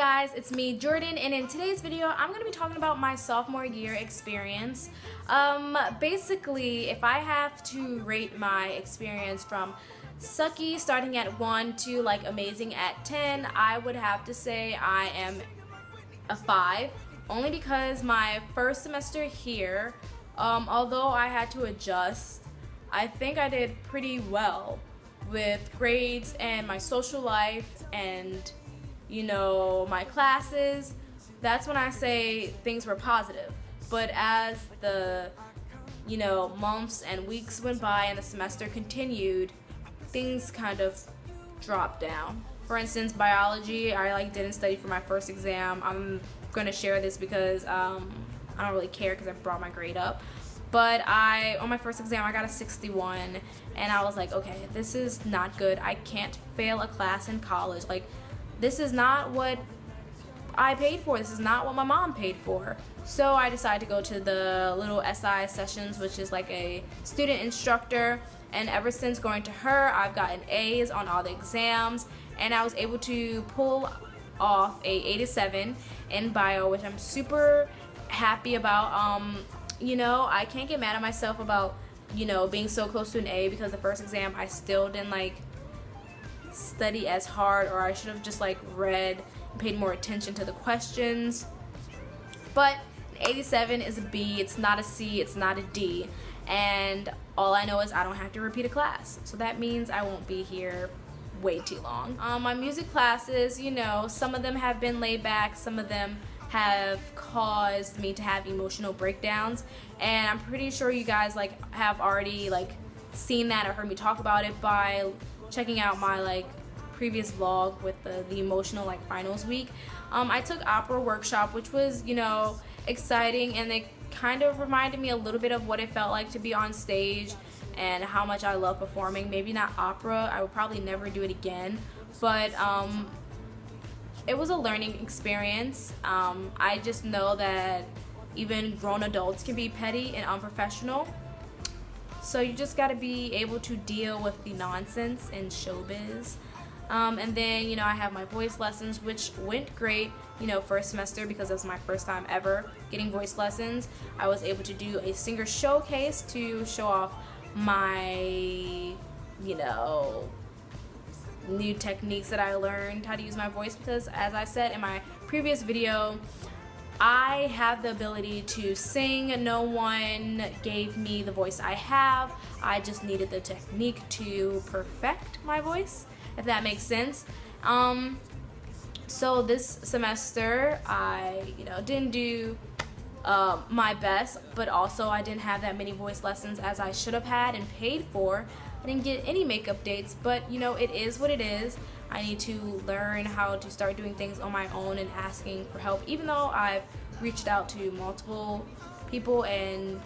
guys, it's me, Jordyn, and in today's video, I'm going to be talking about my sophomore year experience. Basically, if I have to rate my experience from sucky starting at 1 to like amazing at 10, I would have to say I am a 5, only because my first semester here, although I had to adjust, I think I did pretty well with grades and my social life and my classes. That's when I say things were positive. But as the months and weeks went by and the semester continued, things kind of dropped down. For instance, biology, I didn't study for my first exam. I'm gonna share this because I don't really care because I brought my grade up. But on my first exam, I got a 61, and I was like, okay, this is not good. I can't fail a class in college. This is not what I paid for. This is not what my mom paid for. So I decided to go to the little SI sessions, which is like a student instructor. And ever since going to her, I've gotten A's on all the exams, and I was able to pull off a 87 in bio, which I'm super happy about. I can't get mad at myself about, being so close to an A, because the first exam I still didn't study as hard, or I should have just read and paid more attention to the questions. But an 87 is a B, it's not a C, it's not a D, and all I know is I don't have to repeat a class, so that means I won't be here way too long. My music classes, some of them have been laid back, some of them have caused me to have emotional breakdowns, and I'm pretty sure you guys have already seen that or heard me talk about it by checking out my previous vlog with the emotional finals week. I took opera workshop, which was exciting, and it kind of reminded me a little bit of what it felt like to be on stage and how much I love performing. Maybe not opera, I would probably never do it again, but it was a learning experience. I just know that even grown adults can be petty and unprofessional. So you just got to be able to deal with the nonsense in showbiz. And then, I have my voice lessons, which went great, first semester, because it was my first time ever getting voice lessons. I was able to do a singer showcase to show off my, new techniques that I learned how to use my voice, because as I said in my previous video, I have the ability to sing. No one gave me the voice I have. I just needed the technique to perfect my voice, if that makes sense. So this semester I didn't do my best, but also I didn't have that many voice lessons as I should have had and paid for. I didn't get any makeup dates, but it is what it is. I need to learn how to start doing things on my own and asking for help, even though I've reached out to multiple people and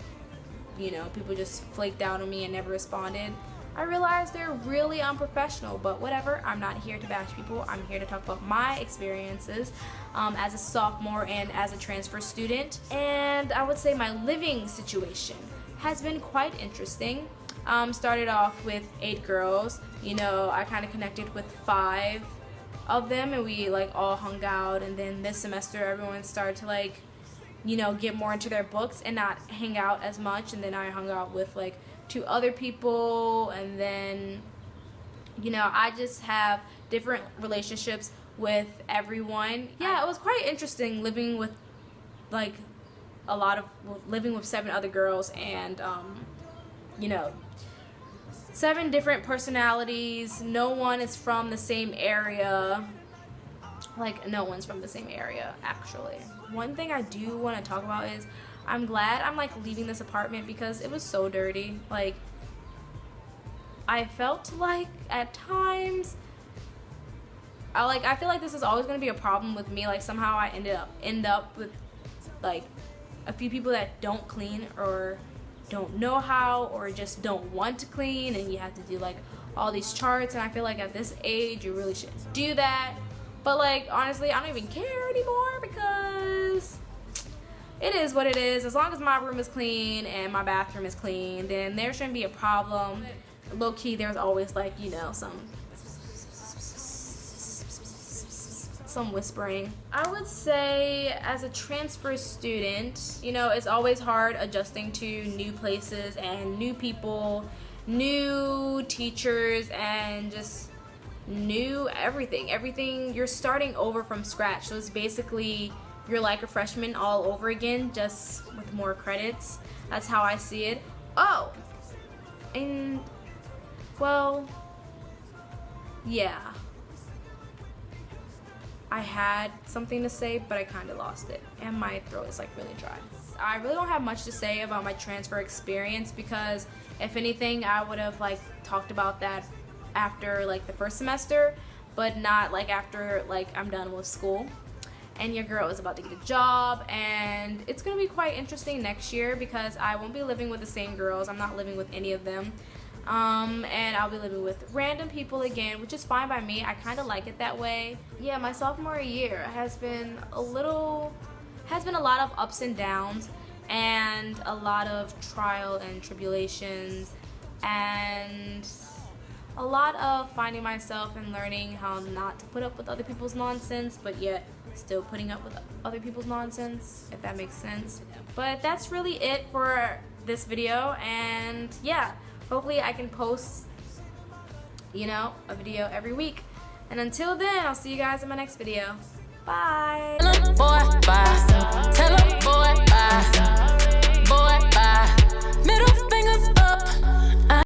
people just flaked out on me and never responded. I realize they're really unprofessional, but whatever. I'm not here to bash people. I'm here to talk about my experiences as a sophomore and as a transfer student. And I would say my living situation has been quite interesting. Started off with 8 girls. I kind of connected with 5 of them, and we all hung out. And then this semester everyone started to get more into their books and not hang out as much. And then I hung out with 2 other people, and then I just have different relationships with everyone. Yeah, it was quite interesting living with living with 7 other girls, and 7 different personalities. No one is from the same area. No one's from the same area, actually. One thing I do want to talk about is I'm glad I'm leaving this apartment, because it was so dirty. I felt at times I feel like this is always going to be a problem with me. Somehow I end up with a few people that don't clean, or don't know how, or just don't want to clean, and you have to do all these charts, and I feel at this age you really shouldn't do that. But honestly, I don't even care anymore, because it is what it is. As long as my room is clean and my bathroom is clean, then there shouldn't be a problem. Low-key, there's always some some whispering. I would say as a transfer student, you know, it's always hard adjusting to new places and new people, new teachers, and just new everything. You're starting over from scratch, so it's basically you're like a freshman all over again, just with more credits. That's how I see it. Oh, and well, yeah, I had something to say, but I kind of lost it, and my throat is like really dry. I really don't have much to say about my transfer experience, because if anything, I would have like talked about that after like the first semester, but not like after like I'm done with school and your girl is about to get a job. And it's gonna be quite interesting next year because I won't be living with the same girls. I'm not living with any of them, and I'll be living with random people again, which is fine by me. I kind of like it that way. Yeah, my sophomore year has been a lot of ups and downs, and a lot of trial and tribulations, and a lot of finding myself and learning how not to put up with other people's nonsense, but yet still putting up with other people's nonsense, if that makes sense. But that's really it for this video, and yeah, hopefully I can post, you know, a video every week. And until then, I'll see you guys in my next video. Bye. Tell 'em boy bye. Boy bye. Middle fingers